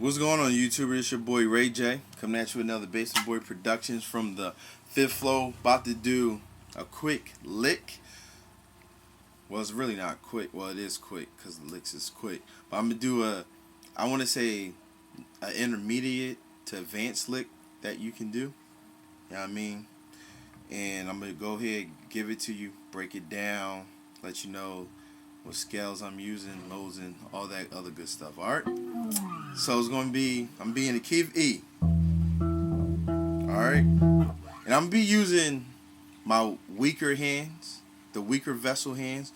What's going on, YouTuber? It's your boy Ray J, coming at you with another Basement Boy Productions from the Fifth Flow. About to do a quick lick. Well, it's really not quick. Well, it is quick because the licks is quick. But I'm gonna do I want to say, an intermediate to advanced lick that you can do. You know what I mean? And I'm gonna go ahead, give it to you, break it down, let you know what scales I'm using, lows, and all that other good stuff. All right. So it's gonna be, I'm being the key of E. Alright? And I'm gonna be using my weaker hands, the weaker vessel hands.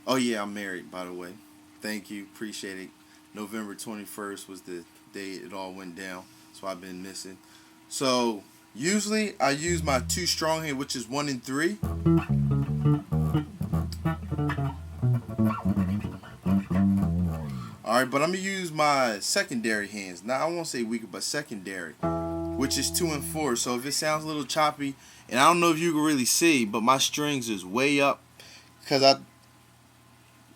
Oh yeah, I'm married, by the way. Thank you, appreciate it. November 21st was the day it all went down. So I've been missing. So usually I use my two strong hand, which is 1 and 3. Alright, but I'm going to use my secondary hands. Now, I won't say weaker, but secondary, which is 2 and 4. So if it sounds a little choppy, and I don't know if you can really see, but my strings is way up, because I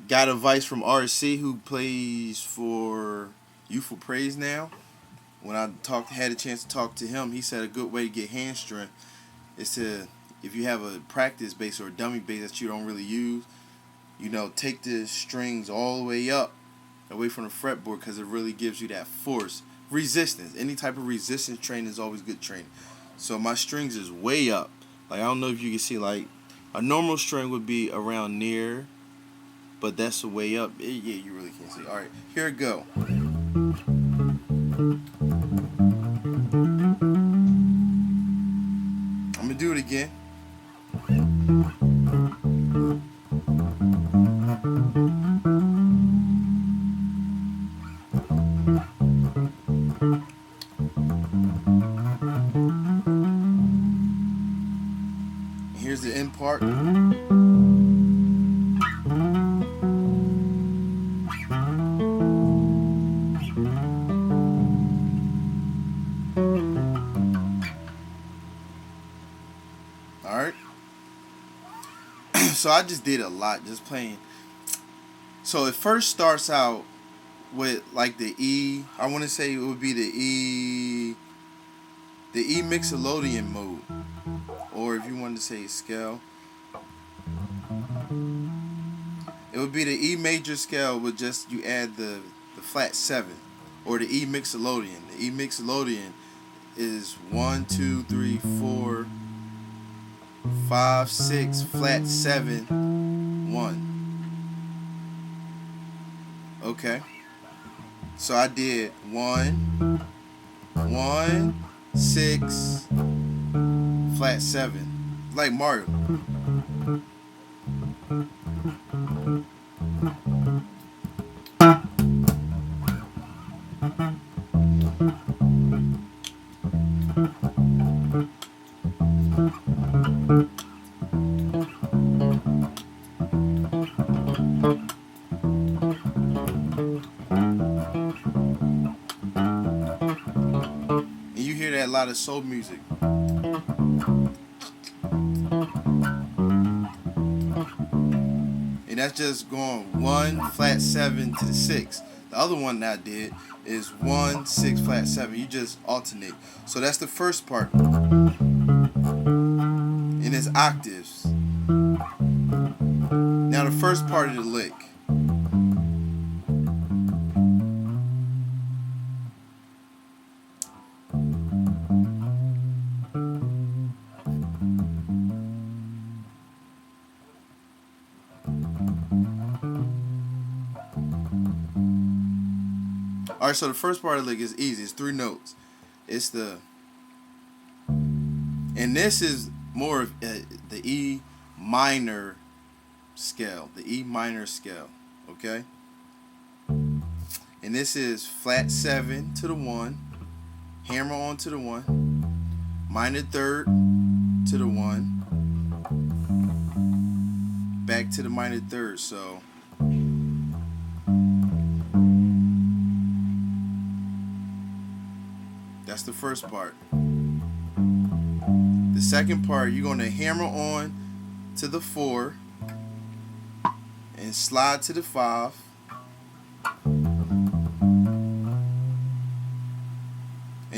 got advice from RC, who plays for Youthful Praise now. When I had a chance to talk to him, he said a good way to get hand strength is to, if you have a practice bass or a dummy bass that you don't really use, take the strings all the way up, away from the fretboard, because it really gives you that force. Resistance. Any type of resistance training is always good training. So my strings is way up. Like, I don't know if you can see, like, a normal string would be around near, but that's the way up. Yeah, you really can't see. Alright, here it go. I'm gonna do it again. Here's the end part. Alright. So I just did a lot, just playing. So it first starts out with like the E. I want to say it would be the E mixolydian mode. Or if you wanted to say scale, it would be the E major scale with just, you add the flat 7, or the E mixolydian. The E mixolydian is 1, 2, 3, 4, 5, 6, flat 7, 1. Okay. So I did 1, 1, 6, flat 7, like Mario. And you hear that a lot of soul music. And that's just going 1, flat 7 to the 6. The other one that I did is 1, 6, flat 7. You just alternate. So that's the first part. And it's octaves. Now the first part of the lick. Alright, so the first part of the lick is easy. It's 3 notes. It's the, and this is more of the E minor scale. The E minor scale. Okay? And this is flat 7 to the 1, hammer on to the 1, minor third to the 1, back to the minor third. So that's the first part. The second part, you're going to hammer on to the 4 and slide to the 5,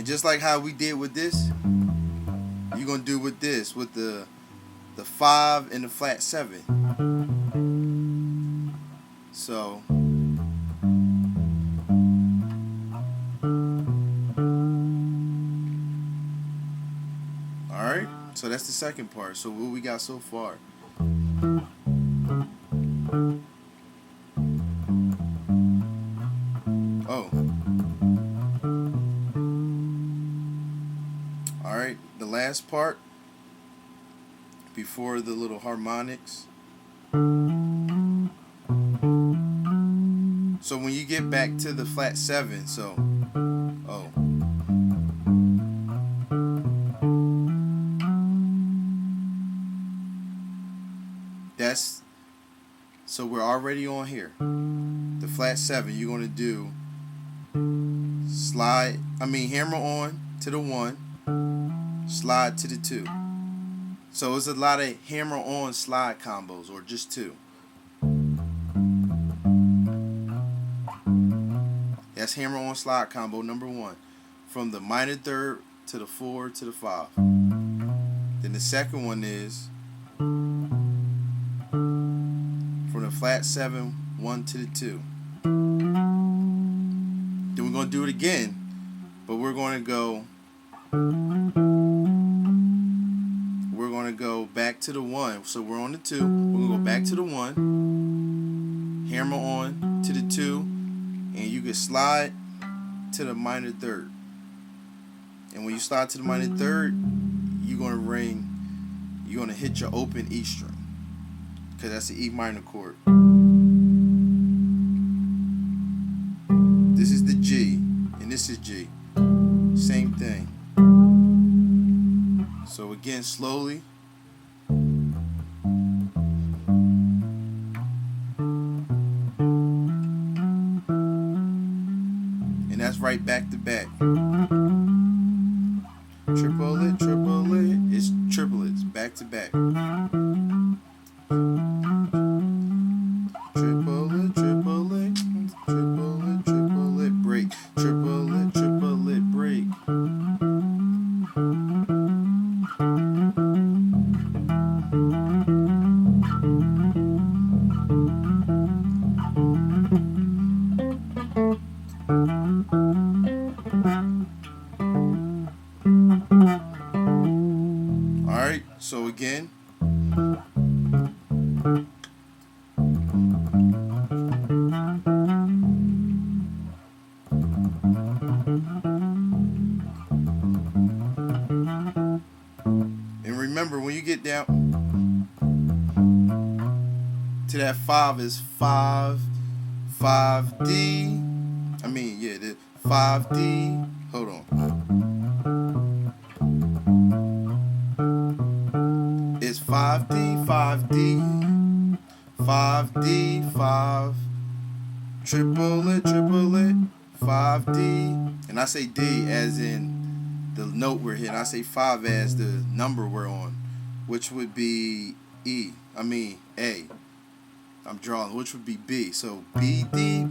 And just like how we did with this, you're gonna do with this, with the 5 and the flat 7. So alright, so that's the second part. So what we got so far? Oh. Alright, the last part before the little harmonics. So when you get back to the flat 7, so oh. That's, so we're already on here. The flat 7, you're gonna do hammer on to the 1, slide to the 2. So it's a lot of hammer on slide combos, or just 2. That's hammer on slide combo number 1, from the minor third to the 4 to the 5. Then the second one is from the flat 7, 1 to the 2. Then we're going to do it again, but we're going to go back to the 1. So we're on the 2. We're going to go back to the 1, hammer on to the 2, and you can slide to the minor third. And when you slide to the minor third, you're going to hit your open E string, because that's the E minor chord. This is the G, and this is G. Same thing. So again, slowly. And that's right back to back. Triplet, it's triplets, back to back. Triplet, break. Triplet, break. Alright, so again. And remember, when you get down to that 5 is 5, 5D. The 5D. Hold on. It's 5D, 5D, 5D, 5, triplet, 5D, and I say D as in the note we're hitting. I say 5 as the number we're on, which would be A. I'm drawing, which would be B. So B, D,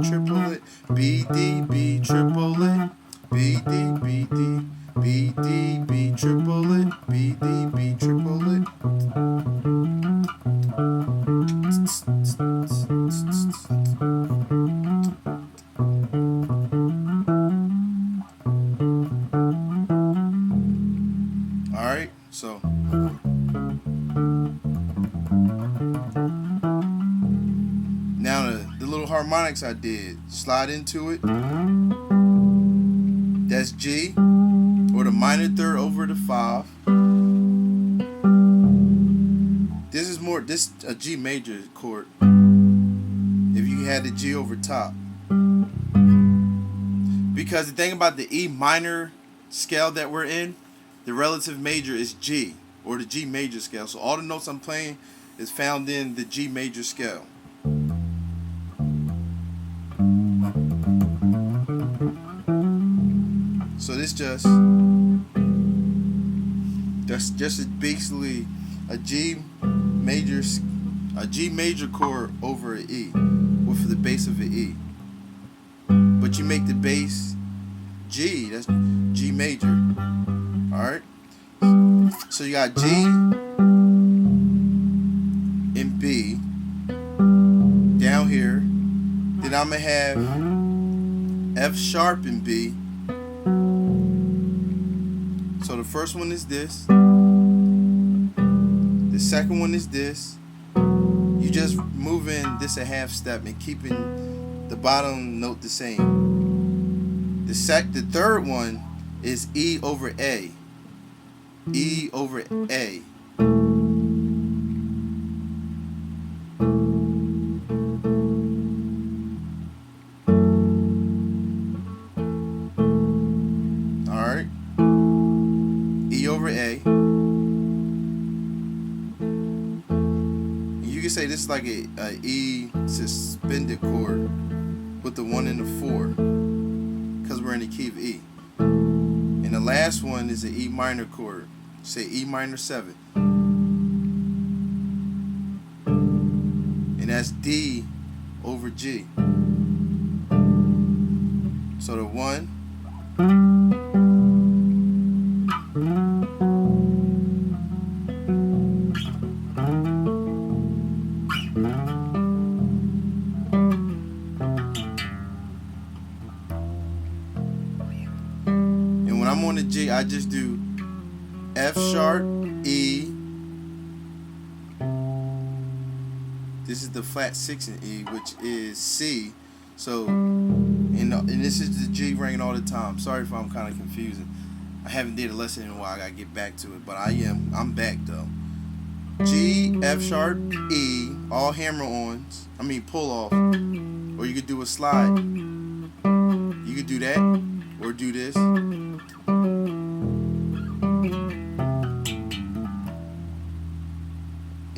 triplet, B, D, triplet, B, D, B, D, triplet, B, D, triplet. Alright, so now the little harmonics I did, slide into it. That's G, or the minor third over the 5. This is a G major chord if you had the G over top. Because the thing about the E minor scale that we're in, the relative major is G, or the G major scale. So all the notes I'm playing is found in the G major scale. So that's just basically a G major chord over an E, with the bass of an E. But you make the bass G. That's G major. Alright? So you got G and B down here. Then I'm going to have F sharp and B. So the first one is this. The second one is this. You just moving this a half step and keeping the bottom note the same. The third one is E over A. E over A. Alright. E over A. You can say this is like a E suspended chord with the 1 and the 4 because we're in the key of E. And the last one is an E minor chord. Say E minor 7. And that's D over G. So the 1. And when I'm on the G, I just do F sharp, E. This is the flat 6 in E, which is C. So, and this is the G ring all the time. Sorry if I'm kind of confusing. I haven't did a lesson in a while. I gotta get back to it, but I'm back though. G, F sharp, E, all hammer-ons. I mean pull off. Or you could do a slide. You could do that, or do this.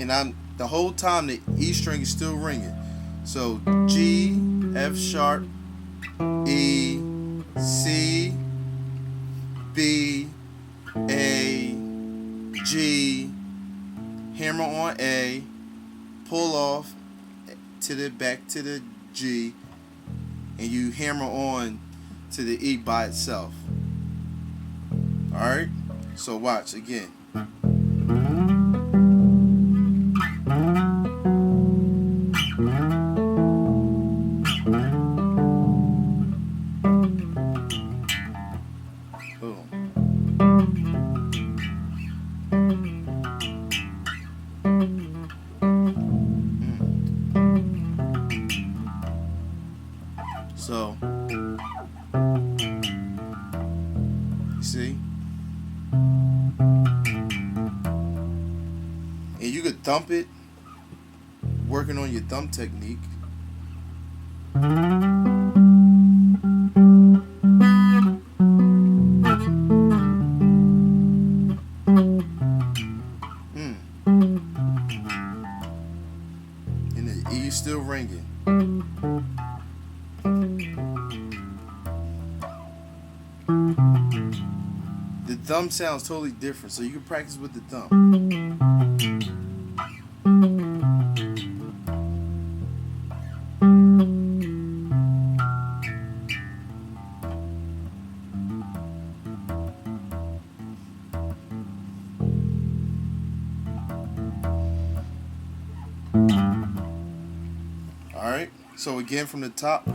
And the whole time the E string is still ringing. So G, F sharp, E, C, B, A, G, hammer on A, pull off to the back to the G, and you hammer on to the E by itself. Alright? So watch again. So, you see? And you could thump it, working on your thumb technique. And the E is still ringing. The thumb sounds totally different, so you can practice with the thumb. Alright, so again from the top.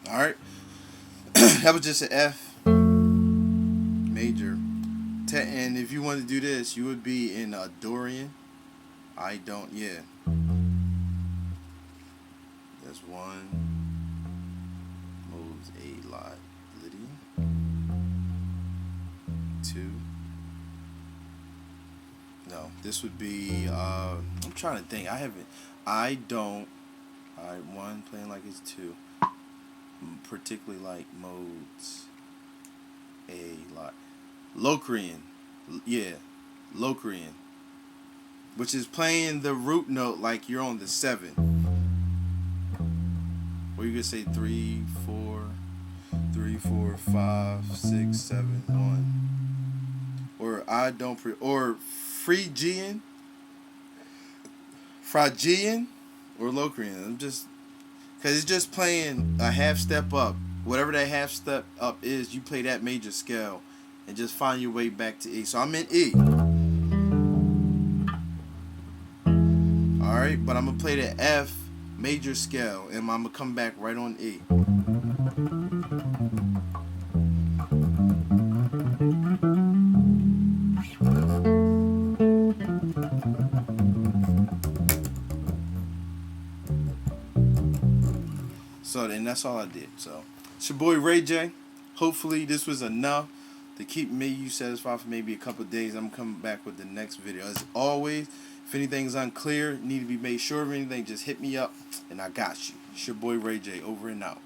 Alright, that was just an F major. And if you want to do this, you would be in Dorian. I don't, yeah. That's one. Moves a lot. Lydia. 2. No, this would be, I'm trying to think. I don't. Alright, 1, playing like it's 2. Particularly like modes a lot. Locrian. Yeah, Locrian, which is playing the root note like you're on the 7. Or you could say 3, 4, 3, 4, 5, 6, 7, 1. Or I don't or Phrygian, or Locrian. I'm just because it's just playing a half step up. Whatever that half step up is, you play that major scale and just find your way back to E. So I'm in E. Alright, but I'm gonna play the F major scale and I'm gonna come back right on E. So then that's all I did. So it's your boy Ray J. Hopefully this was enough to keep you satisfied for maybe a couple of days. I'm coming back with the next video. As always, if anything's unclear, need to be made sure of anything, just hit me up and I got you. It's your boy Ray J. Over and out.